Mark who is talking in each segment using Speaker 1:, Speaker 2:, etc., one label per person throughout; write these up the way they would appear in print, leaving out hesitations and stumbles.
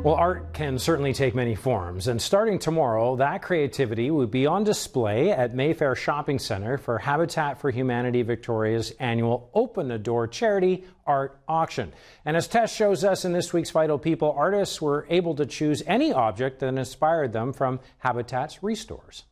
Speaker 1: Well, art can certainly take many forms, and starting tomorrow, that creativity will be on display at Mayfair Shopping Centre for Habitat for Humanity Victoria's annual Open the Door charity art auction. And as Tess shows us in this week's Vital People, artists were able to choose any object that inspired them from Habitat's restores.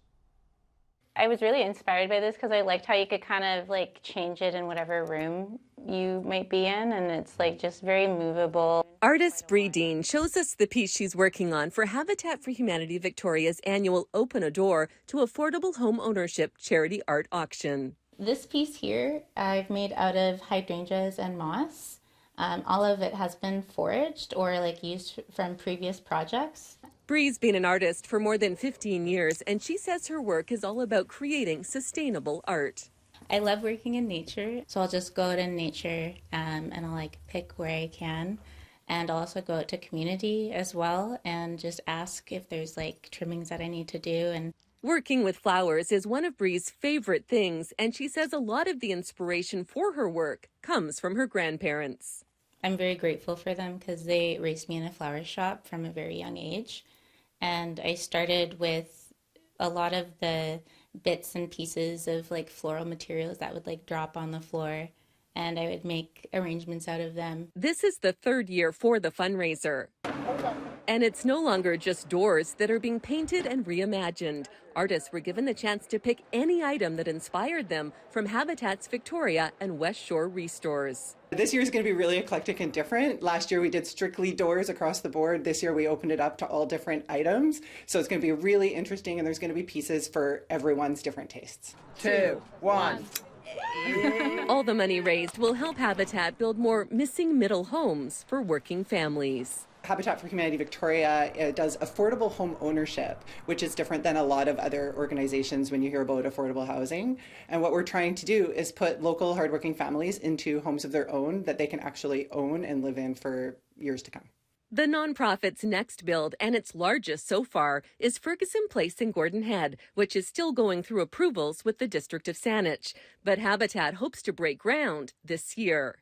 Speaker 2: I was really inspired by this because I liked how you could kind of like change it in whatever room you might be in, and it's like just very movable.
Speaker 3: Artist Bri Dean shows us the piece she's working on for Habitat for Humanity Victoria's annual Open a Door to Affordable Home Ownership charity art auction.
Speaker 2: This piece here I've made out of hydrangeas and moss. All of it has been foraged or like used from previous projects.
Speaker 3: Bri's been an artist for more than 15 years, and she says her work is all about creating sustainable art.
Speaker 2: I love working in nature, so I'll just go out in nature and I'll like pick where I can. And I'll also go out to community as well and just ask if there's like trimmings that I need to do. And
Speaker 3: working with flowers is one of Bri's favorite things, and she says a lot of the inspiration for her work comes from her grandparents.
Speaker 2: I'm very grateful for them because they raised me in a flower shop from a very young age. And I started with a lot of the bits and pieces of like floral materials that would like drop on the floor, and I would make arrangements out of them.
Speaker 3: This is the third year for the fundraiser. And it's no longer just doors that are being painted and reimagined. Artists were given the chance to pick any item that inspired them from Habitat's Victoria and West Shore restores.
Speaker 4: This year is going to be really eclectic and different. Last year we did strictly doors across the board. This year we opened it up to all different items. So it's going to be really interesting, and there's going to be pieces for everyone's different tastes.
Speaker 5: 2, 1.
Speaker 3: All the money raised will help Habitat build more missing middle homes for working families.
Speaker 4: Habitat for Humanity Victoria does affordable home ownership, which is different than a lot of other organizations when you hear about affordable housing. And what we're trying to do is put local hardworking families into homes of their own that they can actually own and live in for years to come.
Speaker 3: The nonprofit's next build, and its largest so far, is Ferguson Place in Gordon Head, which is still going through approvals with the District of Saanich. But Habitat hopes to break ground this year.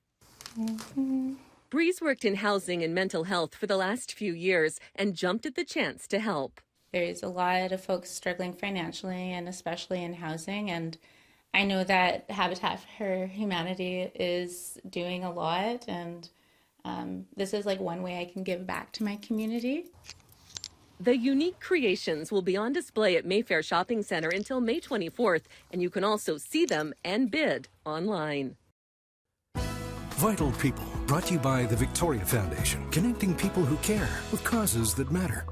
Speaker 3: Bri's worked in housing and mental health for the last few years and jumped at the chance to help.
Speaker 2: There's a lot of folks struggling financially, and especially in housing, and I know that Habitat for Humanity is doing a lot, and this is like one way I can give back to my community.
Speaker 3: The unique creations will be on display at Mayfair Shopping Centre until May 24th, and you can also see them and bid online.
Speaker 6: Vital People, brought to you by the Victoria Foundation, connecting people who care with causes that matter.